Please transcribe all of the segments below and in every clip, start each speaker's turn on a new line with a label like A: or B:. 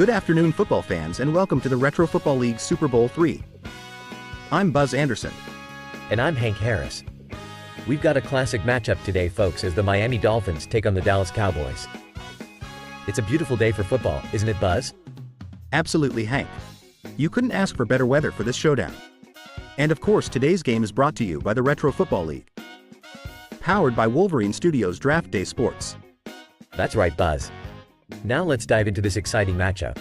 A: Good afternoon, football fans, and welcome to the Retro Football League Super Bowl III. I'm Buzz Anderson.
B: And I'm Hank Harris. We've got a classic matchup today, folks, as the Miami Dolphins take on the Dallas Cowboys. It's a beautiful day for football, isn't it, Buzz?
A: Absolutely, Hank. You couldn't ask for better weather for this showdown. And of course, today's game is brought to you by the Retro Football League. Powered by Wolverine Studios Draft Day Sports.
B: That's right, Buzz. Now let's dive into this exciting matchup.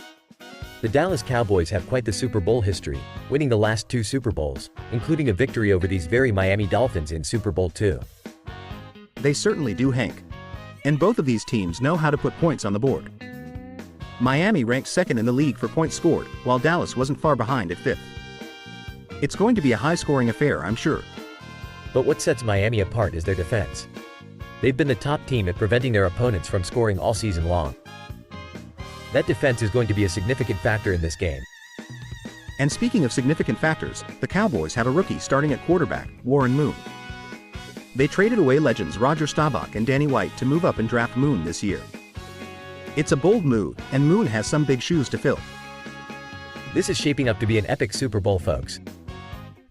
B: The Dallas Cowboys have quite the Super Bowl history, winning the last two Super Bowls, including a victory over these very Miami Dolphins in Super Bowl II.
A: They certainly do, Hank. And both of these teams know how to put points on the board. Miami ranks second in the league for points scored, while Dallas wasn't far behind at fifth. It's going to be a high-scoring affair, I'm sure.
B: But what sets Miami apart is their defense. They've been the top team at preventing their opponents from scoring all season long. That defense is going to be a significant factor in this game.
A: And speaking of significant factors, the Cowboys have a rookie starting at quarterback, Warren Moon. They traded away legends Roger Staubach and Danny White to move up and draft Moon this year. It's a bold move, and Moon has some big shoes to fill.
B: This is shaping up to be an epic Super Bowl, folks.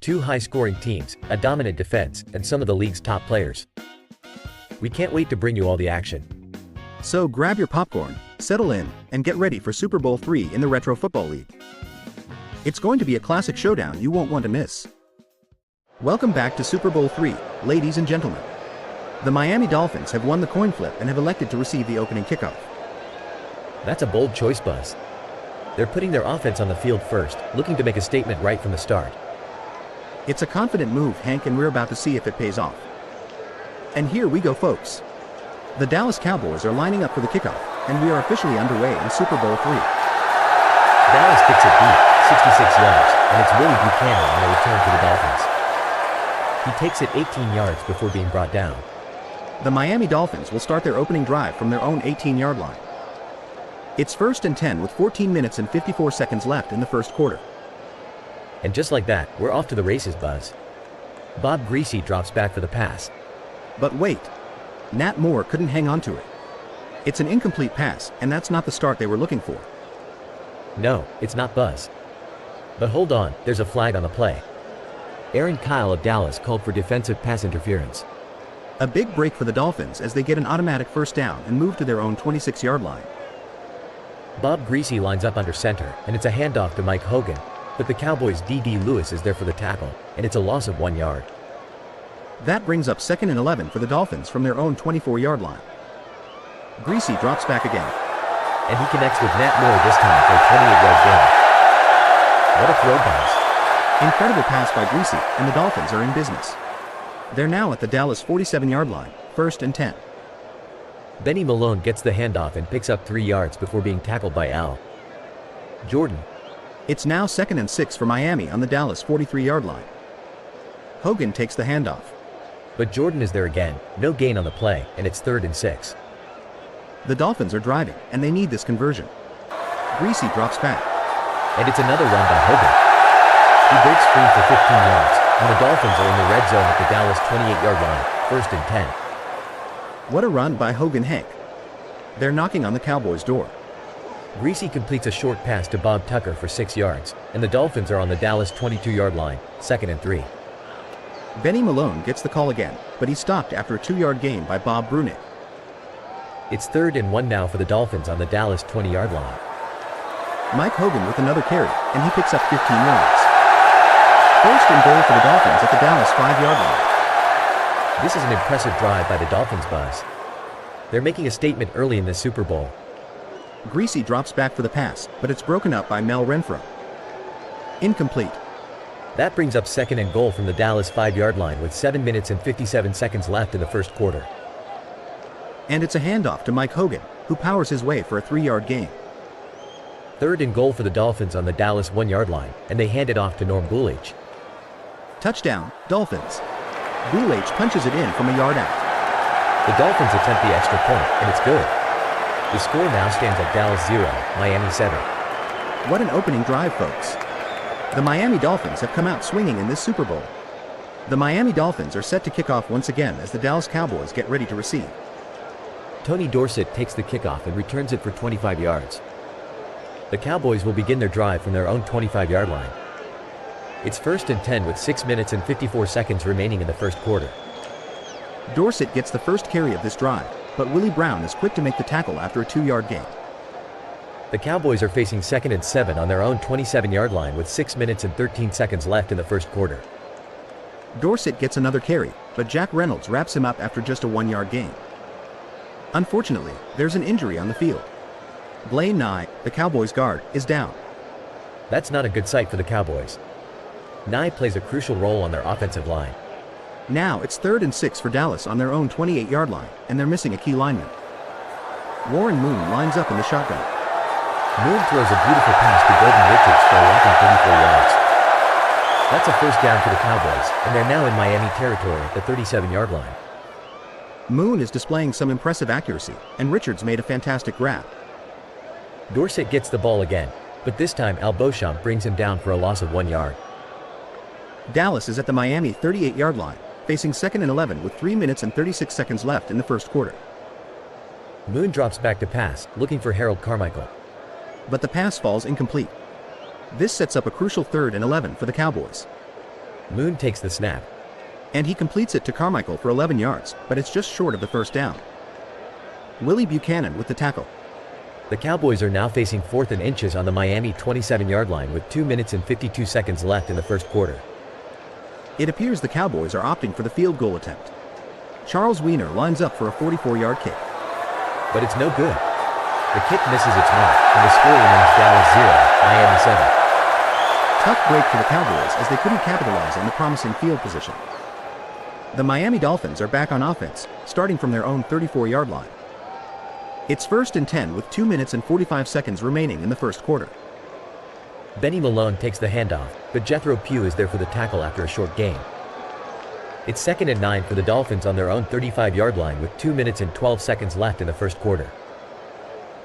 B: Two high-scoring teams, a dominant defense, and some of the league's top players. We can't wait to bring you all the action.
A: So grab your popcorn, settle in, and get ready for Super Bowl III in the Retro Football League. It's going to be a classic showdown you won't want to miss. Welcome back to Super Bowl III, ladies and gentlemen. The Miami Dolphins have won the coin flip and have elected to receive the opening kickoff.
B: That's a bold choice, Buzz. They're putting their offense on the field first, looking to make a statement right from the start.
A: It's a confident move, Hank, and we're about to see if it pays off. And here we go, folks. The Dallas Cowboys are lining up for the kickoff, and we are officially underway in Super Bowl III.
B: Dallas kicks it deep, 66 yards, and it's Willie Buchanan on the return for the Dolphins. He takes it 18 yards before being brought down.
A: The Miami Dolphins will start their opening drive from their own 18-yard line. It's 1st and 10 with 14 minutes and 54 seconds left in the first quarter.
B: And just like that, we're off to the races, Buzz. Bob Greasy drops back for the pass.
A: But wait. Nat Moore couldn't hang on to it. It's an incomplete pass, and that's not the start they were looking for.
B: No, it's not, Buzz. But hold on, there's a flag on the play. Aaron Kyle of Dallas called for defensive pass interference.
A: A big break for the Dolphins as they get an automatic first down and move to their own 26-yard line.
B: Bob Greasy lines up under center, and it's a handoff to Mike Hogan, but the Cowboys' D.D. Lewis is there for the tackle, and it's a loss of 1 yard.
A: That brings up 2nd and 11 for the Dolphins from their own 24-yard line. Greasy drops back again.
B: And he connects with Nat Moore this time for a 28-yard gain. What a throw, Buzz.
A: Incredible pass by Greasy, and the Dolphins are in business. They're now at the Dallas 47-yard line, 1st and 10.
B: Benny Malone gets the handoff and picks up 3 yards before being tackled by Al Jordan.
A: It's now 2nd and 6 for Miami on the Dallas 43-yard line. Hogan takes the handoff.
B: But Jordan is there again, no gain on the play, and it's 3rd and 6.
A: The Dolphins are driving, and they need this conversion. Greasy drops back.
B: And it's another run by Hogan. He breaks free for 15 yards, and the Dolphins are in the red zone at the Dallas 28-yard line, 1st and 10.
A: What a run by Hogan, Hank. They're knocking on the Cowboys' door.
B: Greasy completes a short pass to Bob Tucker for 6 yards, and the Dolphins are on the Dallas 22-yard line, 2nd and 3.
A: Benny Malone gets the call again, but he's stopped after a 2-yard gain by Bob Brunick.
B: It's 3rd and 1 now for the Dolphins on the Dallas 20-yard line.
A: Mike Hogan with another carry, and he picks up 15 yards. 1st and goal for the Dolphins at the Dallas 5-yard line.
B: This is an impressive drive by the Dolphins, Buzz. They're making a statement early in this Super Bowl.
A: Greasy drops back for the pass, but it's broken up by Mel Renfro. Incomplete.
B: That brings up 2nd and goal from the Dallas 5-yard line with 7 minutes and 57 seconds left in the first quarter.
A: And it's a handoff to Mike Hogan, who powers his way for a 3-yard gain.
B: 3rd and goal for the Dolphins on the Dallas 1-yard line, and they hand it off to Norm Bulage.
A: Touchdown, Dolphins. Bulage punches it in from a yard out.
B: The Dolphins attempt the extra point, and it's good. The score now stands at Dallas 0, Miami 7.
A: What an opening drive, folks. The Miami Dolphins have come out swinging in this Super Bowl. The Miami Dolphins are set to kick off once again as the Dallas Cowboys get ready to receive.
B: Tony Dorsett takes the kickoff and returns it for 25 yards. The Cowboys will begin their drive from their own 25-yard line. It's 1st and 10 with 6 minutes and 54 seconds remaining in the first quarter.
A: Dorsett gets the first carry of this drive, but Willie Brown is quick to make the tackle after a 2-yard gain.
B: The Cowboys are facing 2nd and 7 on their own 27-yard line with 6 minutes and 13 seconds left in the first quarter.
A: Dorsett gets another carry, but Jack Reynolds wraps him up after just a 1-yard gain. Unfortunately, there's an injury on the field. Blaine Nye, the Cowboys guard, is down.
B: That's not a good sight for the Cowboys. Nye plays a crucial role on their offensive line.
A: Now it's 3rd and 6 for Dallas on their own 28-yard line, and they're missing a key lineman. Warren Moon lines up in the shotgun.
B: Moon throws a beautiful pass to Golden Richards for a whopping 34 yards. That's a first down for the Cowboys, and they're now in Miami territory at the 37-yard line.
A: Moon is displaying some impressive accuracy, and Richards made a fantastic grab.
B: Dorsett gets the ball again, but this time Al Beauchamp brings him down for a loss of 1 yard.
A: Dallas is at the Miami 38-yard line, facing 2nd and 11 with 3 minutes and 36 seconds left in the first quarter.
B: Moon drops back to pass, looking for Harold Carmichael.
A: But the pass falls incomplete. This sets up a crucial 3rd and 11 for the Cowboys.
B: Moon takes the snap.
A: And he completes it to Carmichael for 11 yards, but it's just short of the first down. Willie Buchanan with the tackle.
B: The Cowboys are now facing 4th and inches on the Miami 27-yard line with 2 minutes and 52 seconds left in the first quarter.
A: It appears the Cowboys are opting for the field goal attempt. Charles Wiener lines up for a 44-yard kick.
B: But it's no good. The kick misses its mark, and the score remains Dallas 0, Miami 7.
A: Tough break for the Cowboys as they couldn't capitalize on the promising field position. The Miami Dolphins are back on offense, starting from their own 34-yard line. It's 1st and 10 with 2 minutes and 45 seconds remaining in the first quarter.
B: Benny Malone takes the handoff, but Jethro Pugh is there for the tackle after a short gain. It's 2nd and 9 for the Dolphins on their own 35-yard line with 2 minutes and 12 seconds left in the first quarter.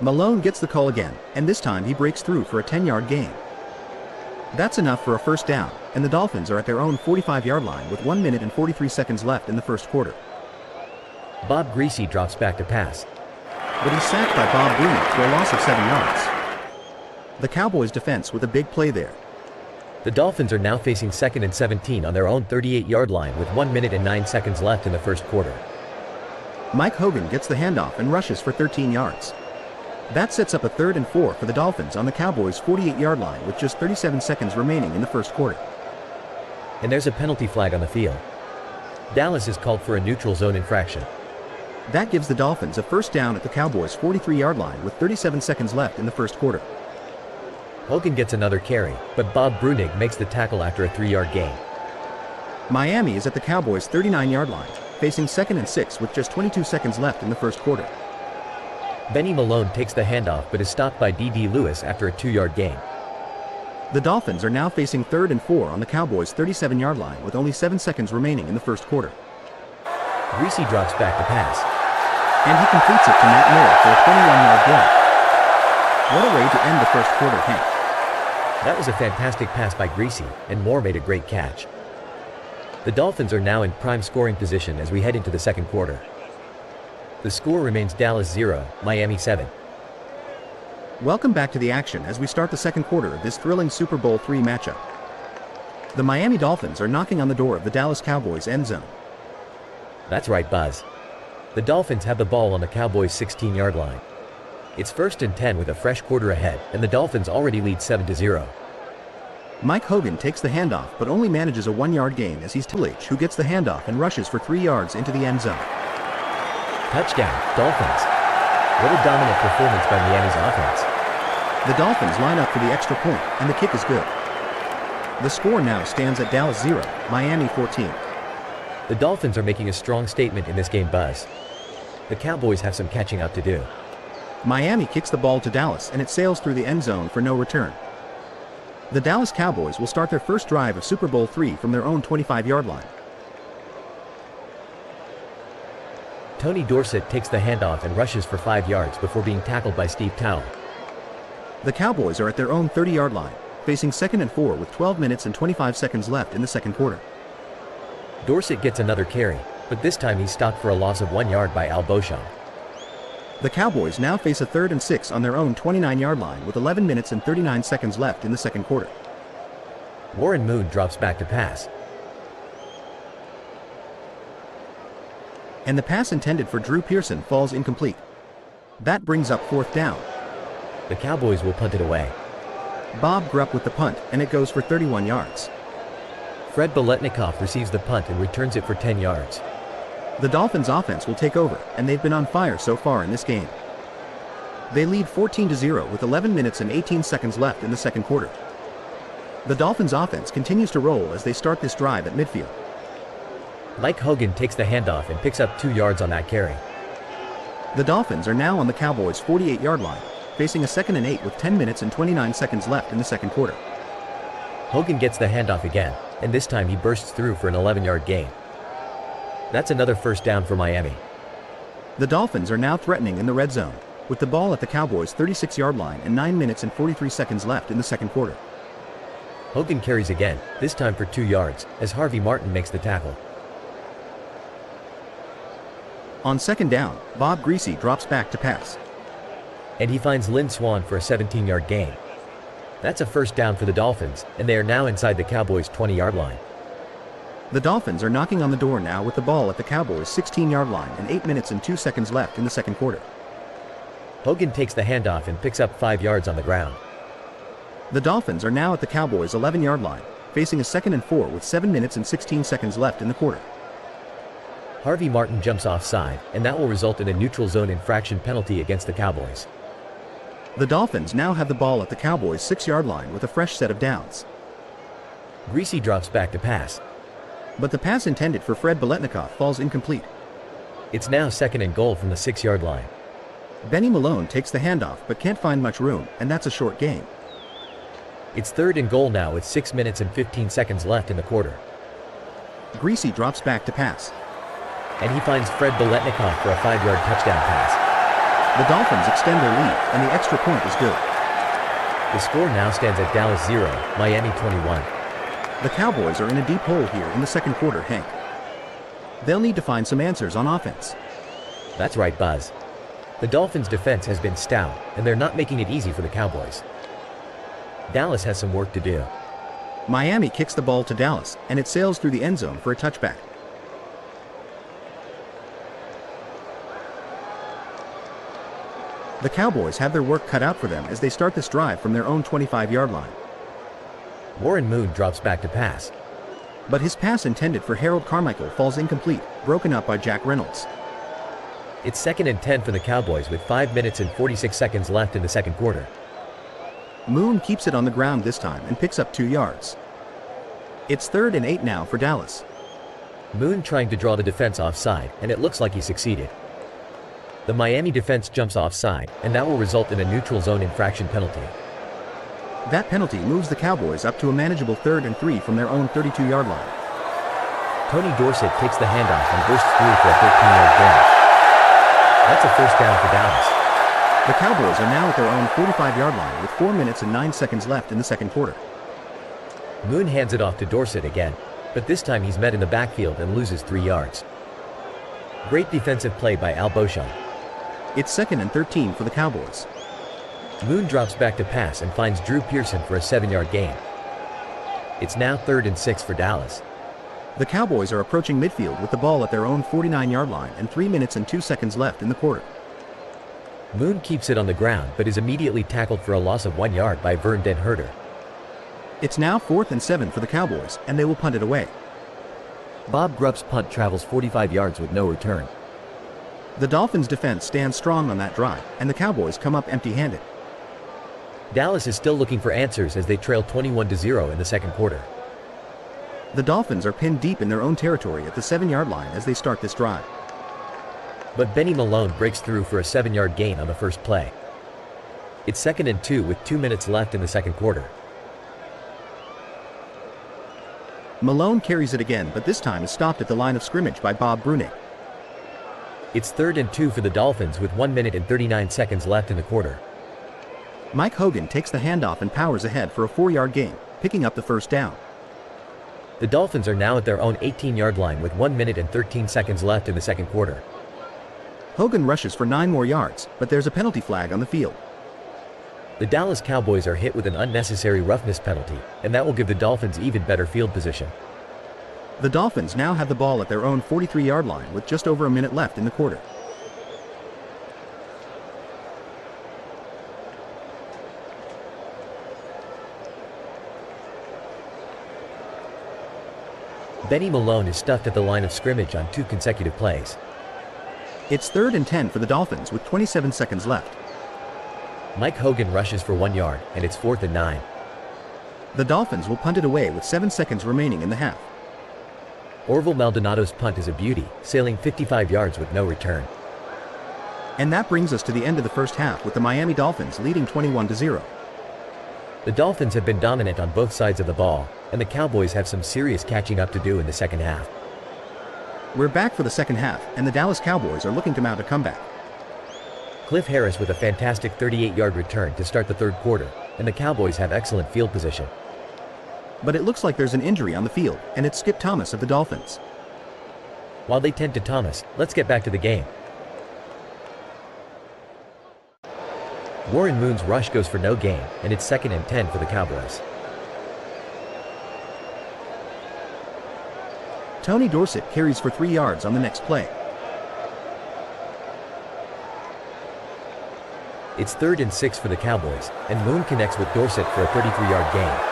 A: Malone gets the call again, and this time he breaks through for a 10-yard gain. That's enough for a first down, and the Dolphins are at their own 45-yard line with 1 minute and 43 seconds left in the first quarter.
B: Bob Greasy drops back to pass.
A: But he's sacked by Bob Brunig for a loss of 7 yards. The Cowboys' defense with a big play there.
B: The Dolphins are now facing 2nd and 17 on their own 38-yard line with 1 minute and 9 seconds left in the first quarter.
A: Mike Hogan gets the handoff and rushes for 13 yards. That sets up a 3rd and 4 for the Dolphins on the Cowboys' 48-yard line with just 37 seconds remaining in the first quarter.
B: And there's a penalty flag on the field. Dallas is called for a neutral zone infraction.
A: That gives the Dolphins a first down at the Cowboys' 43-yard line with 37 seconds left in the first quarter.
B: Hogan gets another carry, but Bob Brunig makes the tackle after a 3-yard gain.
A: Miami is at the Cowboys' 39-yard line, facing 2nd and 6 with just 22 seconds left in the first quarter.
B: Benny Malone takes the handoff but is stopped by D.D. Lewis after a 2-yard gain.
A: The Dolphins are now facing 3rd and 4 on the Cowboys' 37-yard line with only 7 seconds remaining in the first quarter.
B: Greasy drops back to pass.
A: And he completes it to Matt Moore for a 21-yard gain. What a way to end the first quarter, Hank.
B: That was a fantastic pass by Greasy, and Moore made a great catch. The Dolphins are now in prime scoring position as we head into the second quarter. The score remains Dallas 0, Miami 7.
A: Welcome back to the action as we start the second quarter of this thrilling Super Bowl III matchup. The Miami Dolphins are knocking on the door of the Dallas Cowboys end zone.
B: That's right, Buzz. The Dolphins have the ball on the Cowboys' 16-yard line. It's 1st and 10 with a fresh quarter ahead, and the Dolphins already lead 7-0.
A: Mike Hogan takes the handoff but only manages a 1-yard gain as he's Tillage who gets the handoff and rushes for 3 yards into the end zone.
B: Touchdown, Dolphins. What a dominant performance by Miami's offense.
A: The Dolphins line up for the extra point, and the kick is good. The score now stands at Dallas 0, Miami 14.
B: The Dolphins are making a strong statement in this game, Buzz. The Cowboys have some catching up to do.
A: Miami kicks the ball to Dallas and it sails through the end zone for no return. The Dallas Cowboys will start their first drive of Super Bowl III from their own 25-yard line.
B: Tony Dorsett takes the handoff and rushes for 5 yards before being tackled by Steve Towle.
A: The Cowboys are at their own 30-yard line, facing 2nd and 4 with 12 minutes and 25 seconds left in the second quarter.
B: Dorsett gets another carry, but this time he's stopped for a loss of 1 yard by Al Beauchamp.
A: The Cowboys now face a 3rd and 6 on their own 29-yard line with 11 minutes and 39 seconds left in the second quarter.
B: Warren Moon drops back to pass.
A: And the pass intended for Drew Pearson falls incomplete. That brings up 4th down.
B: The Cowboys will punt it away.
A: Bob Grupp with the punt, and it goes for 31 yards.
B: Fred Biletnikoff receives the punt and returns it for 10 yards.
A: The Dolphins offense will take over, and they've been on fire so far in this game. They lead 14-0 with 11 minutes and 18 seconds left in the second quarter. The Dolphins offense continues to roll as they start this drive at midfield.
B: Mike Hogan takes the handoff and picks up 2 yards on that carry.
A: The Dolphins are now on the Cowboys' 48-yard line, facing a 2nd and 8 with 10 minutes and 29 seconds left in the second quarter.
B: Hogan gets the handoff again, and this time he bursts through for an 11-yard gain. That's another first down for Miami.
A: The Dolphins are now threatening in the red zone, with the ball at the Cowboys' 36-yard line and 9 minutes and 43 seconds left in the second quarter.
B: Hogan carries again, this time for 2 yards, as Harvey Martin makes the tackle.
A: On 2nd down, Bob Greasy drops back to pass.
B: And he finds Lynn Swann for a 17-yard gain. That's a first down for the Dolphins, and they are now inside the Cowboys' 20-yard line.
A: The Dolphins are knocking on the door now with the ball at the Cowboys' 16-yard line and 8 minutes and 2 seconds left in the second quarter.
B: Hogan takes the handoff and picks up 5 yards on the ground.
A: The Dolphins are now at the Cowboys' 11-yard line, facing a 2nd and 4 with 7 minutes and 16 seconds left in the quarter.
B: Harvey Martin jumps offside, and that will result in a neutral zone infraction penalty against the Cowboys.
A: The Dolphins now have the ball at the Cowboys' 6-yard line with a fresh set of downs.
B: Greasy drops back to pass.
A: But the pass intended for Fred Biletnikoff falls incomplete.
B: It's now 2nd and goal from the 6-yard line.
A: Benny Malone takes the handoff but can't find much room, and that's a short gain.
B: It's 3rd and goal now with 6 minutes and 15 seconds left in the quarter.
A: Greasy drops back to pass.
B: And he finds Fred Biletnikoff for a 5-yard touchdown pass.
A: The Dolphins extend their lead, and the extra point is good.
B: The score now stands at Dallas 0, Miami 21.
A: The Cowboys are in a deep hole here in the second quarter, Hank. They'll need to find some answers on offense.
B: That's right, Buzz. The Dolphins' defense has been stout, and they're not making it easy for the Cowboys. Dallas has some work to do.
A: Miami kicks the ball to Dallas, and it sails through the end zone for a touchback. The Cowboys have their work cut out for them as they start this drive from their own 25-yard line.
B: Warren Moon drops back to pass.
A: But his pass intended for Harold Carmichael falls incomplete, broken up by Jack Reynolds.
B: It's 2nd and 10 for the Cowboys with 5 minutes and 46 seconds left in the second quarter.
A: Moon keeps it on the ground this time and picks up 2 yards. It's 3rd and 8 now for Dallas.
B: Moon trying to draw the defense offside, and it looks like he succeeded. The Miami defense jumps offside, and that will result in a neutral zone infraction penalty.
A: That penalty moves the Cowboys up to a manageable 3rd and 3 from their own 32-yard line.
B: Tony Dorsett takes the handoff and bursts through for a 13-yard gain. That's a first down for Dallas.
A: The Cowboys are now at their own 45-yard line with 4 minutes and 9 seconds left in the second quarter.
B: Moon hands it off to Dorsett again, but this time he's met in the backfield and loses 3 yards. Great defensive play by Al Boshon.
A: It's 2nd and 13 for the Cowboys.
B: Moon drops back to pass and finds Drew Pearson for a 7-yard gain. It's now 3rd and 6 for Dallas.
A: The Cowboys are approaching midfield with the ball at their own 49-yard line and 3 minutes and 2 seconds left in the quarter.
B: Moon keeps it on the ground but is immediately tackled for a loss of 1 yard by Vern Den Herter.
A: It's now 4th and 7 for the Cowboys, and they will punt it away.
B: Bob Grupp's punt travels 45 yards with no return.
A: The Dolphins' defense stands strong on that drive, and the Cowboys come up empty-handed.
B: Dallas is still looking for answers as they trail 21-0 in the second quarter.
A: The Dolphins are pinned deep in their own territory at the 7-yard line as they start this drive.
B: But Benny Malone breaks through for a 7-yard gain on the first play. It's 2nd and 2 with 2 minutes left in the second quarter.
A: Malone carries it again, but this time is stopped at the line of scrimmage by Bob Brunig.
B: It's 3rd and 2 for the Dolphins with 1 minute and 39 seconds left in the quarter.
A: Mike Hogan takes the handoff and powers ahead for a 4-yard gain, picking up the first down.
B: The Dolphins are now at their own 18-yard line with 1 minute and 13 seconds left in the second quarter.
A: Hogan rushes for 9 more yards, but there's a penalty flag on the field.
B: The Dallas Cowboys are hit with an unnecessary roughness penalty, and that will give the Dolphins even better field position.
A: The Dolphins now have the ball at their own 43-yard line with just over a minute left in the quarter.
B: Benny Malone is stuffed at the line of scrimmage on 2 consecutive plays.
A: It's 3rd and 10 for the Dolphins with 27 seconds left.
B: Mike Hogan rushes for 1 yard, and it's 4th and 9.
A: The Dolphins will punt it away with 7 seconds remaining in the half.
B: Orville Maldonado's punt is a beauty, sailing 55 yards with no return.
A: And that brings us to the end of the first half with the Miami Dolphins leading 21-0.
B: The Dolphins have been dominant on both sides of the ball, and the Cowboys have some serious catching up to do in the second half.
A: We're back for the second half, and the Dallas Cowboys are looking to mount a comeback.
B: Cliff Harris with a fantastic 38-yard return to start the third quarter, and the Cowboys have excellent field position.
A: But it looks like there's an injury on the field, and it's Skip Thomas of the Dolphins.
B: While they tend to Thomas, let's get back to the game. Warren Moon's rush goes for no gain, and it's 2nd and 10 for the Cowboys.
A: Tony Dorsett carries for 3 yards on the next play.
B: It's 3rd and 6 for the Cowboys, and Moon connects with Dorsett for a 33-yard gain.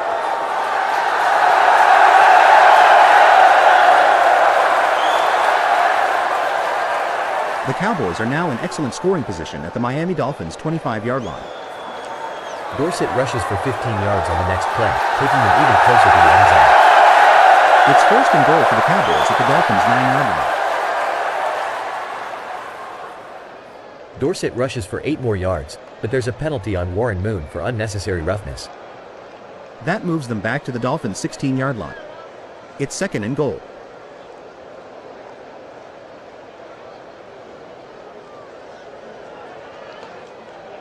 A: The Cowboys are now in excellent scoring position at the Miami Dolphins' 25-yard line.
B: Dorsett rushes for 15 yards on the next play, taking them even closer to the end zone.
A: It's 1st and goal for the Cowboys at the Dolphins' 9-yard line.
B: Dorsett rushes for 8 more yards, but there's a penalty on Warren Moon for unnecessary roughness.
A: That moves them back to the Dolphins' 16-yard line. It's 2nd and goal.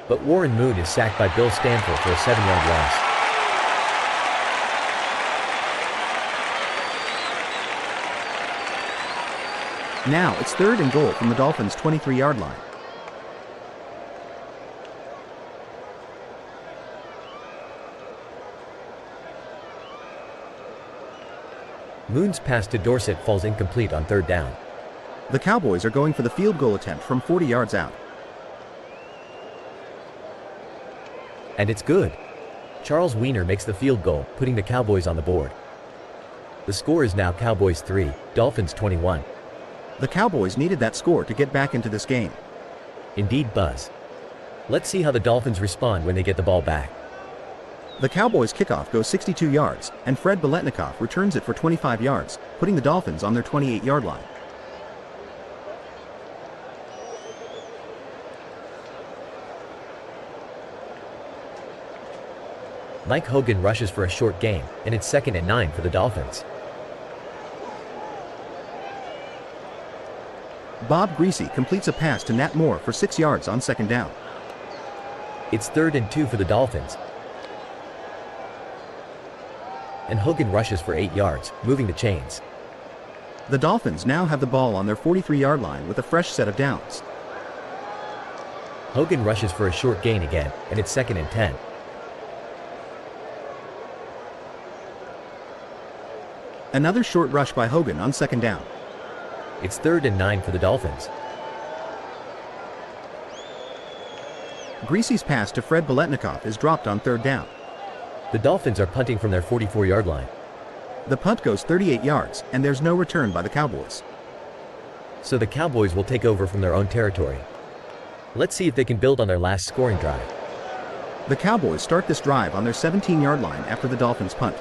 B: But Warren Moon is sacked by Bill Stanford for a 7-yard loss.
A: Now it's 3rd and goal from the Dolphins' 23-yard line.
B: Moon's pass to Dorsett falls incomplete on 3rd down.
A: The Cowboys are going for the field goal attempt from 40 yards out.
B: And it's good. Charles Wiener makes the field goal, putting the Cowboys on the board. The score is now Cowboys 3, Dolphins 21.
A: The Cowboys needed that score to get back into this game.
B: Indeed, Buzz. Let's see how the Dolphins respond when they get the ball back.
A: The Cowboys' kickoff goes 62 yards, and Fred Biletnikoff returns it for 25 yards, putting the Dolphins on their 28-yard line.
B: Mike Hogan rushes for a short gain, and it's 2nd and 9 for the Dolphins.
A: Bob Greasy completes a pass to Nat Moore for 6 yards on 2nd down.
B: It's 3rd and 2 for the Dolphins. And Hogan rushes for 8 yards, moving the chains.
A: The Dolphins now have the ball on their 43-yard line with a fresh set of downs.
B: Hogan rushes for a short gain again, and it's 2nd and 10.
A: Another short rush by Hogan on 2nd down.
B: It's 3rd and 9 for the Dolphins.
A: Greasy's pass to Fred Biletnikoff is dropped on 3rd down.
B: The Dolphins are punting from their 44-yard line.
A: The punt goes 38 yards, and there's no return by the Cowboys.
B: So the Cowboys will take over from their own territory. Let's see if they can build on their last scoring drive.
A: The Cowboys start this drive on their 17-yard line after the Dolphins punt.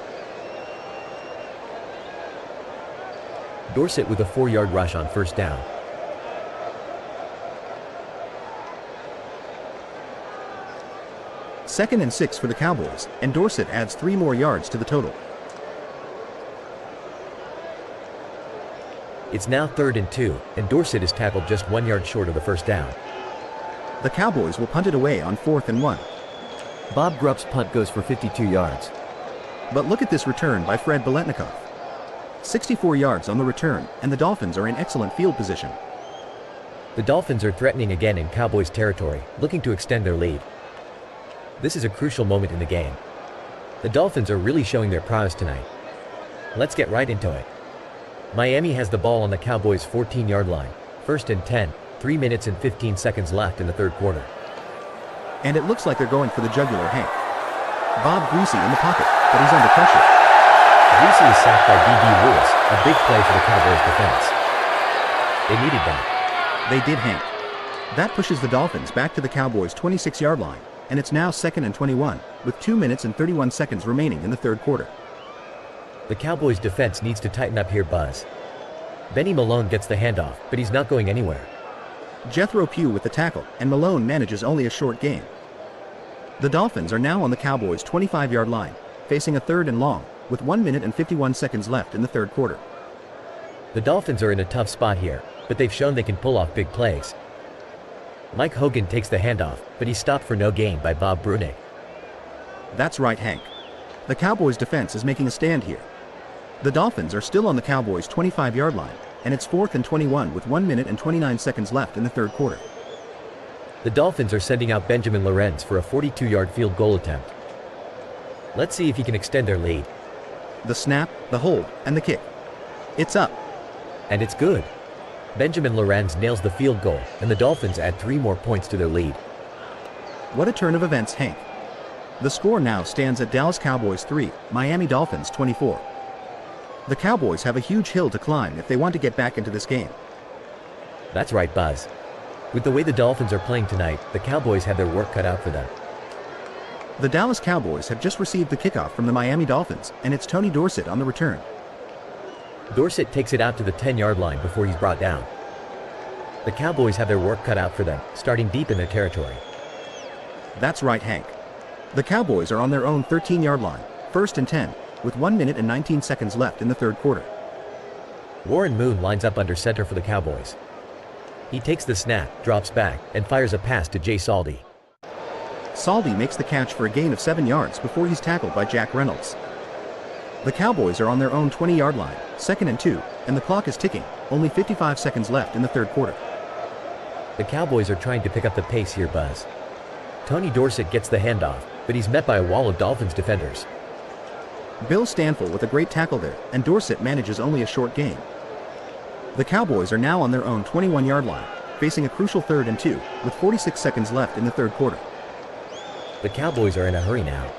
B: Dorsett with a 4-yard rush on 1st down.
A: Second and 6 for the Cowboys, and Dorsett adds 3 more yards to the total.
B: It's now 3rd and 2, and Dorsett is tackled just 1 yard short of the 1st down.
A: The Cowboys will punt it away on 4th and 1.
B: Bob Grupp's punt goes for 52 yards.
A: But look at this return by Fred Biletnikoff. 64 yards on the return, and the Dolphins are in excellent field position.
B: The Dolphins are threatening again in Cowboys territory, looking to extend their lead. This is a crucial moment in the game. The Dolphins are really showing their prowess tonight. Let's get right into it. Miami has the ball on the Cowboys' 14-yard line. 1st and 10, 3 minutes and 15 seconds left in the third quarter.
A: And it looks like they're going for the jugular, Hank. Bob Greasy in the pocket, but he's under pressure.
B: Greasy is sacked by D.B. Lewis, a big play for the Cowboys defense. They needed that.
A: They did, Hank. That pushes the Dolphins back to the Cowboys' 26-yard line, and it's now 2nd and 21, with 2 minutes and 31 seconds remaining in the third quarter.
B: The Cowboys defense needs to tighten up here, Buzz. Benny Malone gets the handoff, but he's not going anywhere.
A: Jethro Pugh with the tackle, and Malone manages only a short gain. The Dolphins are now on the Cowboys' 25-yard line, facing a 3rd and long, with 1 minute and 51 seconds left in the third quarter.
B: The Dolphins are in a tough spot here, but they've shown they can pull off big plays. Mike Hogan takes the handoff, but he's stopped for no gain by Bob Brunick.
A: That's right, Hank. The Cowboys defense is making a stand here. The Dolphins are still on the Cowboys' 25-yard line, and it's 4th and 21 with 1 minute and 29 seconds left in the third quarter.
B: The Dolphins are sending out Benjamin Lorenz for a 42-yard field goal attempt. Let's see if he can extend their lead.
A: The snap, the hold, and the kick. It's up.
B: And it's good. Benjamin Lorenz nails the field goal, and the Dolphins add 3 more points to their lead.
A: What a turn of events, Hank. The score now stands at Dallas Cowboys 3, Miami Dolphins 24. The Cowboys have a huge hill to climb if they want to get back into this game.
B: That's right, Buzz. With the way the Dolphins are playing tonight, the Cowboys have their work cut out for them.
A: The Dallas Cowboys have just received the kickoff from the Miami Dolphins, and it's Tony Dorsett on the return.
B: Dorsett takes it out to the 10-yard line before he's brought down. The Cowboys have their work cut out for them, starting deep in their territory.
A: That's right, Hank. The Cowboys are on their own 13-yard line, 1st and 10, with 1 minute and 19 seconds left in the third quarter.
B: Warren Moon lines up under center for the Cowboys. He takes the snap, drops back, and fires a pass to Jay Saldi.
A: Saldi makes the catch for a gain of 7 yards before he's tackled by Jack Reynolds. The Cowboys are on their own 20-yard line, 2nd and 2, and the clock is ticking, only 55 seconds left in the third quarter.
B: The Cowboys are trying to pick up the pace here, Buzz. Tony Dorsett gets the handoff, but he's met by a wall of Dolphins defenders.
A: Bill Stanfill with a great tackle there, and Dorsett manages only a short gain. The Cowboys are now on their own 21-yard line, facing a crucial 3rd and 2, with 46 seconds left in the third quarter.
B: The Cowboys are in a hurry now.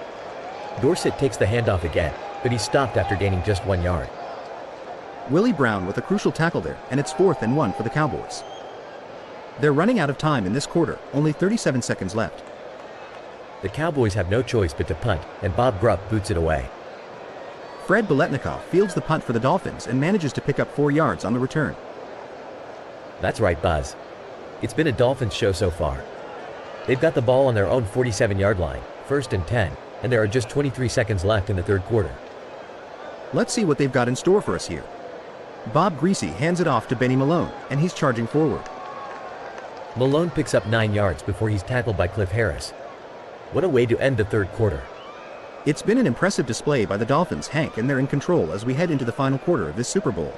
B: Dorsett takes the handoff again, but he's stopped after gaining just 1 yard.
A: Willie Brown with a crucial tackle there, and it's 4th and 1 for the Cowboys. They're running out of time in this quarter, only 37 seconds left.
B: The Cowboys have no choice but to punt, and Bob Grupp boots it away.
A: Fred Biletnikoff fields the punt for the Dolphins and manages to pick up 4 yards on the return.
B: That's right, Buzz. It's been a Dolphins show so far. They've got the ball on their own 47-yard line, 1st and 10, and there are just 23 seconds left in the third quarter.
A: Let's see what they've got in store for us here. Bob Greasy hands it off to Benny Malone, and he's charging forward.
B: Malone picks up 9 yards before he's tackled by Cliff Harris. What a way to end the third quarter.
A: It's been an impressive display by the Dolphins, Hank, and they're in control as we head into the final quarter of this Super Bowl.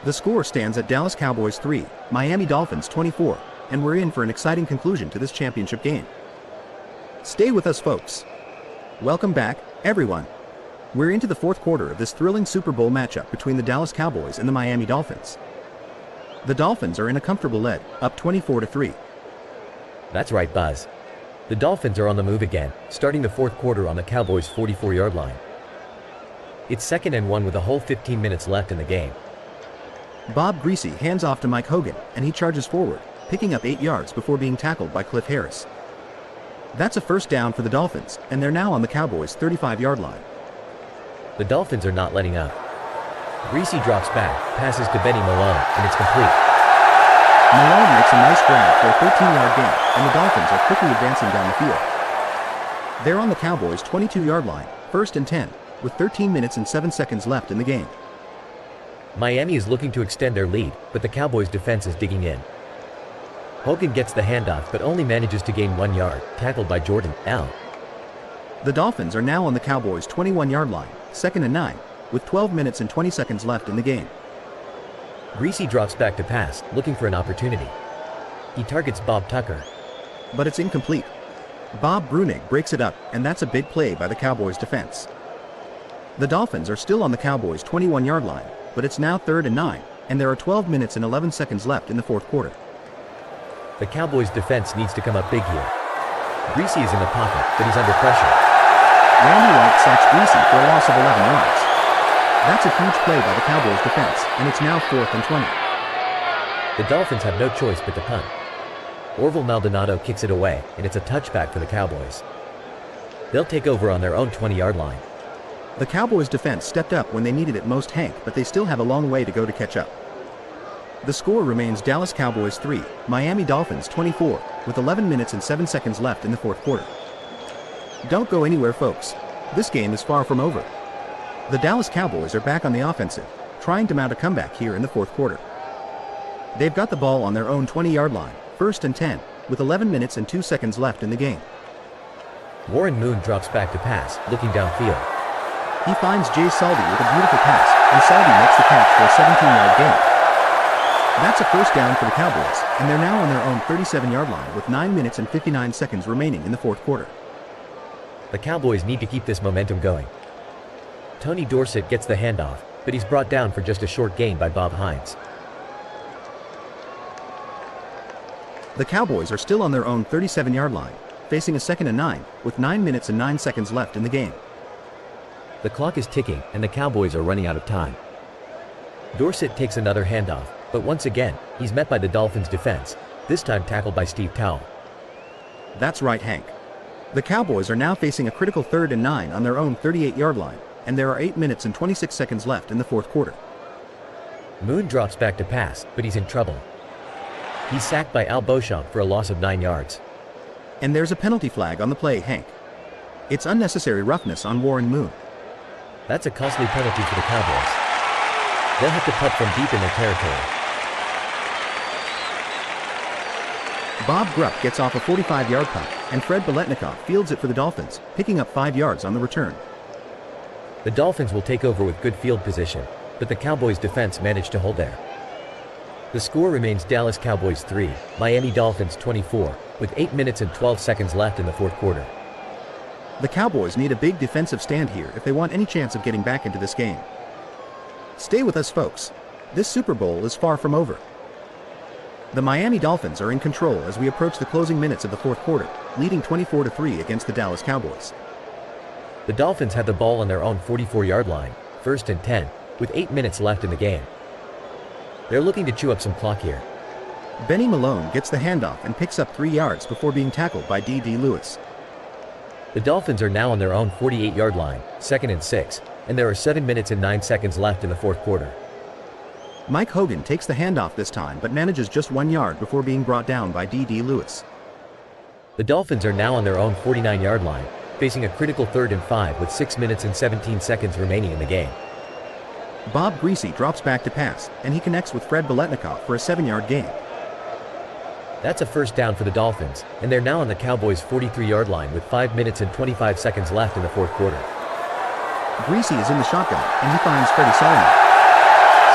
A: The score stands at Dallas Cowboys 3, Miami Dolphins 24, and we're in for an exciting conclusion to this championship game. Stay with us, folks. Welcome back, everyone. We're into the fourth quarter of this thrilling Super Bowl matchup between the Dallas Cowboys and the Miami Dolphins. The Dolphins are in a comfortable lead, up 24-3.
B: That's right, Buzz. The Dolphins are on the move again, starting the fourth quarter on the Cowboys' 44-yard line. It's 2nd and 1 with a whole 15 minutes left in the game.
A: Bob Greasy hands off to Mike Hogan, and he charges forward, picking up 8 yards before being tackled by Cliff Harris. That's a first down for the Dolphins, and they're now on the Cowboys' 35-yard line.
B: The Dolphins are not letting up. Greasy drops back, passes to Benny Malone, and it's complete.
A: Malone makes a nice grab for a 13-yard gain, and the Dolphins are quickly advancing down the field. They're on the Cowboys' 22-yard line, 1st and 10, with 13 minutes and 7 seconds left in the game.
B: Miami is looking to extend their lead, but the Cowboys' defense is digging in. Hogan gets the handoff but only manages to gain 1 yard, tackled by Jordan L.
A: The Dolphins are now on the Cowboys' 21-yard line, 2nd and 9, with 12 minutes and 20 seconds left in the game.
B: Greasy drops back to pass, looking for an opportunity. He targets Bob Tucker.
A: but it's incomplete. Bob Brunig breaks it up, and that's a big play by the Cowboys defense. The Dolphins are still on the Cowboys' 21-yard line, but it's now 3rd and 9, and there are 12 minutes and 11 seconds left in the fourth quarter.
B: The Cowboys defense needs to come up big here. Greasy is in the pocket, but he's under pressure.
A: Randy White sacks Greasy for a loss of 11 yards. That's a huge play by the Cowboys defense, and it's now 4th and 20.
B: The Dolphins have no choice but to punt. Orville Maldonado kicks it away, and it's a touchback for the Cowboys. They'll take over on their own 20-yard line.
A: The Cowboys defense stepped up when they needed it most, Hank, but they still have a long way to go to catch up. The score remains Dallas Cowboys 3, Miami Dolphins 24, with 11 minutes and 7 seconds left in the fourth quarter. Don't go anywhere, folks. This game is far from over. The Dallas Cowboys are back on the offensive, trying to mount a comeback here in the fourth quarter. They've got the ball on their own 20-yard line, 1st and 10, with 11 minutes and 2 seconds left in the game.
B: Warren Moon drops back to pass, looking downfield.
A: He finds Jay Saldy with a beautiful pass, and Saldy makes the catch for a 17-yard gain. That's a first down for the Cowboys, and they're now on their own 37-yard line with 9 minutes and 59 seconds remaining in the fourth quarter.
B: The Cowboys need to keep this momentum going. Tony Dorsett gets the handoff, but he's brought down for just a short gain by Bob Hines.
A: The Cowboys are still on their own 37-yard line, facing a 2nd and 9, with 9 minutes and 9 seconds left in the game.
B: The clock is ticking, and the Cowboys are running out of time. Dorsett takes another handoff, but once again, he's met by the Dolphins defense, this time tackled by Steve Towle.
A: That's right, Hank. The Cowboys are now facing a critical 3rd and 9 on their own 38-yard line, and there are 8 minutes and 26 seconds left in the fourth quarter.
B: Moon drops back to pass, but he's in trouble. He's sacked by Al Beauchamp for a loss of 9 yards.
A: And there's a penalty flag on the play, Hank. It's unnecessary roughness on Warren Moon.
B: That's a costly penalty for the Cowboys. They'll have to punt from deep in their territory.
A: Bob Grupp gets off a 45-yard punt, and Fred Biletnikoff fields it for the Dolphins, picking up 5 yards on the return.
B: The Dolphins will take over with good field position, but the Cowboys defense managed to hold there. The score remains Dallas Cowboys 3, Miami Dolphins 24, with 8 minutes and 12 seconds left in the fourth quarter.
A: The Cowboys need a big defensive stand here if they want any chance of getting back into this game. Stay with us, folks. This Super Bowl is far from over. The Miami Dolphins are in control as we approach the closing minutes of the fourth quarter, leading 24-3 against the Dallas Cowboys.
B: The Dolphins have the ball on their own 44-yard line, 1st and 10, with 8 minutes left in the game. They're looking to chew up some clock here.
A: Benny Malone gets the handoff and picks up 3 yards before being tackled by D.D. Lewis.
B: The Dolphins are now on their own 48-yard line, 2nd and 6, and there are 7 minutes and 9 seconds left in the fourth quarter.
A: Mike Hogan takes the handoff this time but manages just 1 yard before being brought down by D.D. Lewis.
B: The Dolphins are now on their own 49-yard line, facing a critical 3rd and 5 with 6 minutes and 17 seconds remaining in the game.
A: Bob Greasy drops back to pass, and he connects with Fred Biletnikoff for a 7-yard gain.
B: That's a first down for the Dolphins, and they're now on the Cowboys' 43-yard line with 5 minutes and 25 seconds left in the fourth quarter.
A: Greasy is in the shotgun, and he finds Freddie Solomon.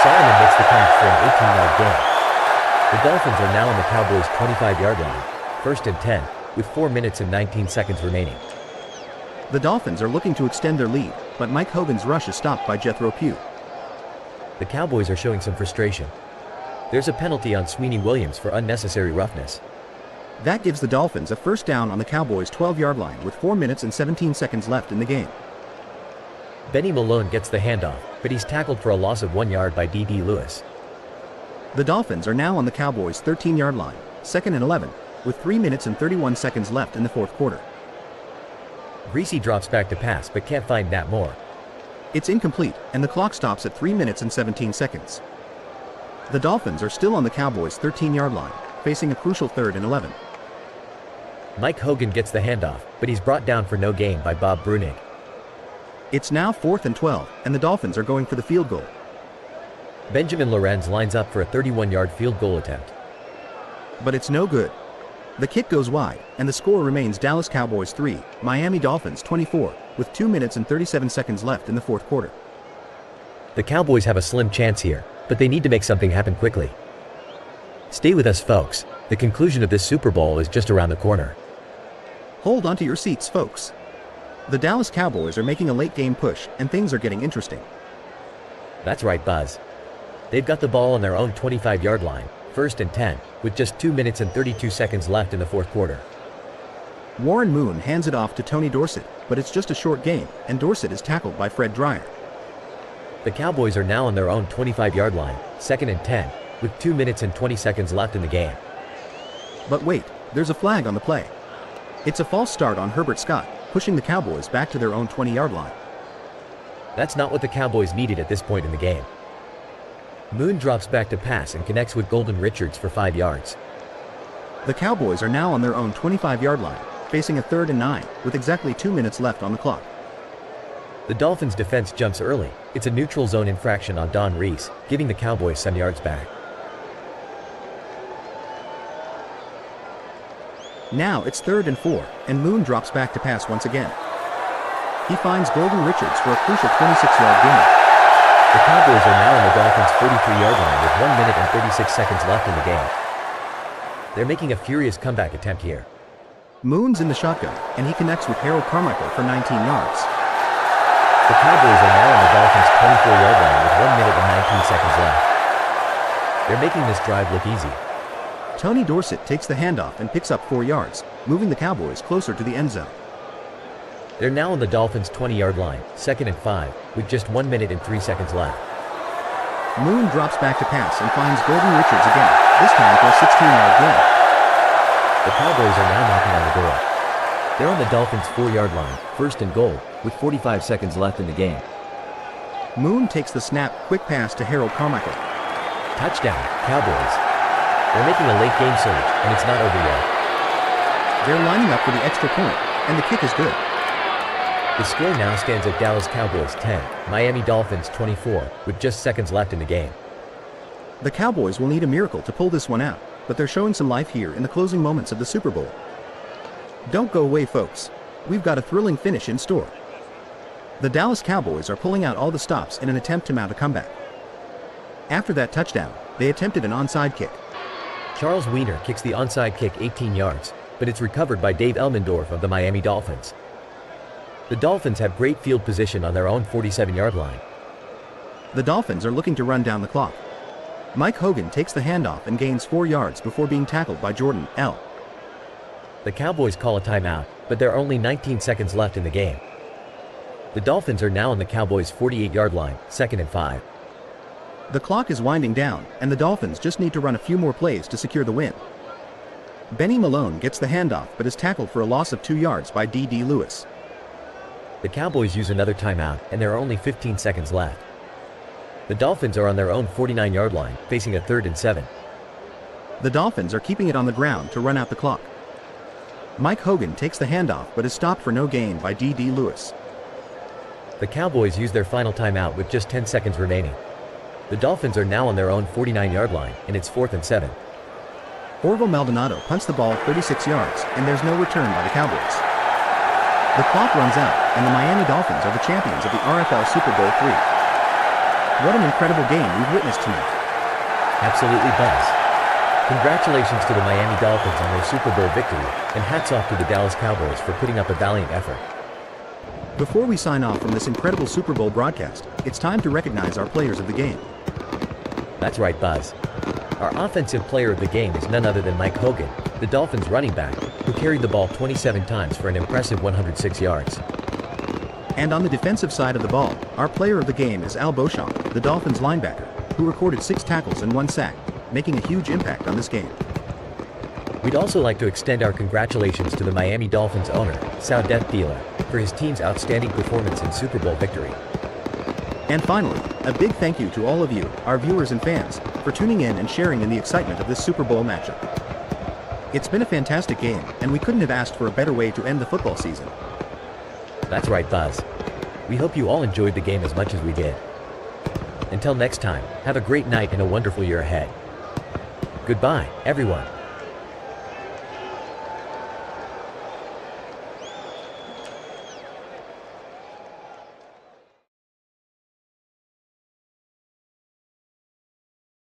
B: Solomon makes the catch for an 18-yard gain. The Dolphins are now on the Cowboys' 25-yard line, 1st and 10, with 4 minutes and 19 seconds remaining.
A: The Dolphins are looking to extend their lead, but Mike Hogan's rush is stopped by Jethro Pugh.
B: The Cowboys are showing some frustration. There's a penalty on Sweeney Williams for unnecessary roughness.
A: That gives the Dolphins a first down on the Cowboys' 12-yard line with 4 minutes and 17 seconds left in the game.
B: Benny Malone gets the handoff, but he's tackled for a loss of 1 yard by D.D. Lewis.
A: The Dolphins are now on the Cowboys' 13-yard line, 2nd and 11, with 3 minutes and 31 seconds left in the fourth quarter.
B: Greasy drops back to pass but can't find Nat Moore.
A: It's incomplete, and the clock stops at 3 minutes and 17 seconds. The Dolphins are still on the Cowboys' 13-yard line, facing a crucial 3rd and 11.
B: Mike Hogan gets the handoff, but he's brought down for no gain by Bob Brunig.
A: It's now 4th and 12, and the Dolphins are going for the field goal.
B: Benjamin Lorenz lines up for a 31-yard field goal attempt.
A: But it's no good. The kick goes wide, and the score remains Dallas Cowboys 3, Miami Dolphins 24, with 2 minutes and 37 seconds left in the fourth quarter.
B: The Cowboys have a slim chance here, but they need to make something happen quickly. Stay with us, folks. The conclusion of this Super Bowl is just around the corner.
A: Hold onto your seats, folks. The Dallas Cowboys are making a late game push, and things are getting interesting.
B: That's right, Buzz. They've got the ball on their own 25-yard line, 1st and 10, with just 2 minutes and 32 seconds left in the fourth quarter.
A: Warren Moon hands it off to Tony Dorsett, but it's just a short gain, and Dorsett is tackled by Fred Dreyer.
B: The Cowboys are now on their own 25-yard line, 2nd and 10, with 2 minutes and 20 seconds left in the game.
A: But wait, there's a flag on the play. It's a false start on Herbert Scott, pushing the Cowboys back to their own 20-yard line.
B: That's not what the Cowboys needed at this point in the game. Moon drops back to pass and connects with Golden Richards for 5 yards.
A: The Cowboys are now on their own 25-yard line, facing a 3rd and 9, with exactly 2 minutes left on the clock.
B: The Dolphins' defense jumps early. It's a neutral zone infraction on Don Reese, giving the Cowboys some yards back.
A: Now it's 3rd and 4, and Moon drops back to pass once again. He finds Golden Richards for a crucial 26-yard gain.
B: The Cowboys are now on the Dolphins' 43-yard line with 1 minute and 36 seconds left in the game. They're making a furious comeback attempt here.
A: Moon's in the shotgun, and he connects with Harold Carmichael for 19 yards.
B: The Cowboys are now on the Dolphins' 24-yard line with 1 minute and 19 seconds left. They're making this drive look easy.
A: Tony Dorsett takes the handoff and picks up 4 yards, moving the Cowboys closer to the end zone.
B: They're now on the Dolphins' 20-yard line, 2nd and 5, with just 1 minute and 3 seconds left.
A: Moon drops back to pass and finds Golden Richards again, this time for a 16-yard gain.
B: The Cowboys are now knocking on the door. They're on the Dolphins' 4-yard line, 1st and goal, with 45 seconds left in the game.
A: Moon takes the snap, quick pass to Harold Carmichael.
B: Touchdown, Cowboys. They're making a late game surge, and it's not over yet.
A: They're lining up for the extra point, and the kick is good.
B: The score now stands at Dallas Cowboys 10, Miami Dolphins 24, with just seconds left in the game.
A: The Cowboys will need a miracle to pull this one out, but they're showing some life here in the closing moments of the Super Bowl. Don't go away, folks. We've got a thrilling finish in store. The Dallas Cowboys are pulling out all the stops in an attempt to mount a comeback. After that touchdown, they attempted an onside kick.
B: Charles Wiener kicks the onside kick 18 yards, but it's recovered by Dave Elmendorf of the Miami Dolphins. The Dolphins have great field position on their own 47-yard line.
A: The Dolphins are looking to run down the clock. Mike Hogan takes the handoff and gains 4 yards before being tackled by Jordan L.
B: The Cowboys call a timeout, but there are only 19 seconds left in the game. The Dolphins are now on the Cowboys' 48-yard line, 2nd and 5.
A: The clock is winding down, and the Dolphins just need to run a few more plays to secure the win. Benny Malone gets the handoff but is tackled for a loss of 2 yards by D.D. Lewis.
B: The Cowboys use another timeout, and there are only 15 seconds left. The Dolphins are on their own 49-yard line, facing a 3rd and 7.
A: The Dolphins are keeping it on the ground to run out the clock. Mike Hogan takes the handoff but is stopped for no gain by D.D. Lewis.
B: The Cowboys use their final timeout with just 10 seconds remaining. The Dolphins are now on their own 49-yard line, and it's 4th and 7.
A: Orville Maldonado punts the ball 36 yards, and there's no return by the Cowboys. The clock runs out, and the Miami Dolphins are the champions of the RFL Super Bowl III. What an incredible game we've witnessed tonight.
B: Absolutely, Buzz. Congratulations to the Miami Dolphins on their Super Bowl victory, and hats off to the Dallas Cowboys for putting up a valiant effort.
A: Before we sign off from this incredible Super Bowl broadcast, it's time to recognize our players of the game.
B: That's right, Buzz. Our offensive player of the game is none other than Mike Hogan, the Dolphins running back, who carried the ball 27 times for an impressive 106 yards.
A: And on the defensive side of the ball, our player of the game is Al Beauchamp, the Dolphins linebacker, who recorded 6 tackles and 1 sack, making a huge impact on this game.
B: We'd also like to extend our congratulations to the Miami Dolphins owner, Saudette Thieler, for his team's outstanding performance in Super Bowl victory.
A: And finally, a big thank you to all of you, our viewers and fans, for tuning in and sharing in the excitement of this Super Bowl matchup. It's been a fantastic game, and we couldn't have asked for a better way to end the football season.
B: That's right, Buzz. We hope you all enjoyed the game as much as we did. Until next time, have a great night and a wonderful year ahead. Goodbye, everyone.